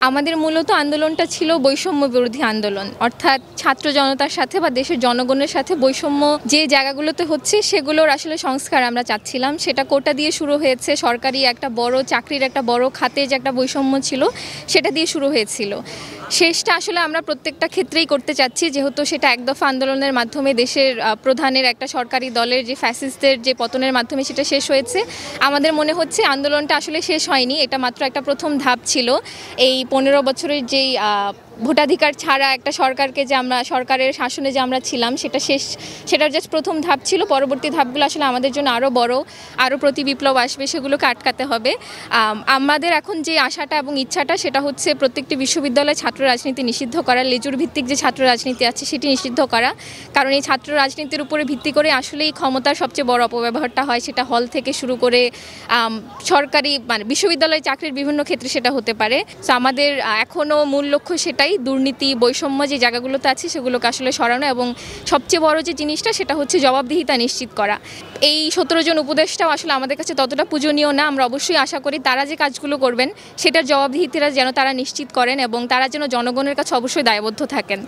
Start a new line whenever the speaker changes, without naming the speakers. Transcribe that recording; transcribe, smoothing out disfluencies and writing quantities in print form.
আমাদের মূলত আন্দোলনটা ছিল বৈষম্য বিরোধী আন্দোলন, অর্থাৎ ছাত্র জনতার সাথে বা দেশের জনগণের সাথে বৈষম্য যে জায়গাগুলোতে হচ্ছে সেগুলোর আসলে সংস্কার আমরা চাচ্ছিলাম। সেটা কোটা দিয়ে শুরু হয়েছে, সরকারি একটা বড় চাকরির একটা বড় খাতে যে একটা বৈষম্য ছিল সেটা দিয়ে শুরু হয়েছিল। শেষটা আসলে আমরা প্রত্যেকটা ক্ষেত্রেই করতে চাচ্ছি, যেহেতু সেটা একদফা আন্দোলনের মাধ্যমে দেশের প্রধানের একটা সরকারি দলের যে ফ্যাসিস্টদের যে পতনের মাধ্যমে সেটা শেষ হয়েছে। আমাদের মনে হচ্ছে আন্দোলনটা আসলে শেষ হয়নি, এটা মাত্র একটা প্রথম ধাপ ছিল। এই 15 বছরের যেই ভোটাধিকার ছাড়া একটা সরকারকে যে আমরা সরকারের শাসনে যে আমরা ছিলাম সেটার জাস্ট প্রথম ধাপ ছিল। পরবর্তী ধাপগুলো আসলে আমাদের জন্য আরও বড়, আরও প্রতি বিপ্লব আসবে, সেগুলোকে আটকাতে হবে। আমাদের এখন যে আশাটা এবং ইচ্ছাটা সেটা হচ্ছে প্রত্যেকটি বিশ্ববিদ্যালয়ে ছাত্র রাজনীতি নিষিদ্ধ করা, লেজুর ভিত্তিক যে ছাত্র রাজনীতি আছে সেটি নিষিদ্ধ করা। কারণ এই ছাত্র রাজনীতির উপরে ভিত্তি করে আসলেই ক্ষমতার সবচেয়ে বড় অপব্যবহারটা হয়, সেটা হল থেকে শুরু করে সরকারি মানে বিশ্ববিদ্যালয় চাকরির বিভিন্ন ক্ষেত্রে সেটা হতে পারে। সো আমাদের এখনও মূল লক্ষ্য সেটাই, দুর্নীতি বৈষম্য যে জায়গাগুলোতে আছে সেগুলোকে আসলে সরানো, এবং সবচেয়ে বড় যে জিনিসটা সেটা হচ্ছে জবাবদিহিতা নিশ্চিত করা। এই 17 জন উপদেষ্টাও আসলে আমাদের কাছে ততটা পূজনীয় না। আমরা অবশ্যই আশা করি তারা যে কাজগুলো করবেন সেটার জবাবদিহিতা যেন তারা নিশ্চিত করেন এবং তারা যেন জনগণের কাছে অবশ্যই দায়বদ্ধ থাকেন।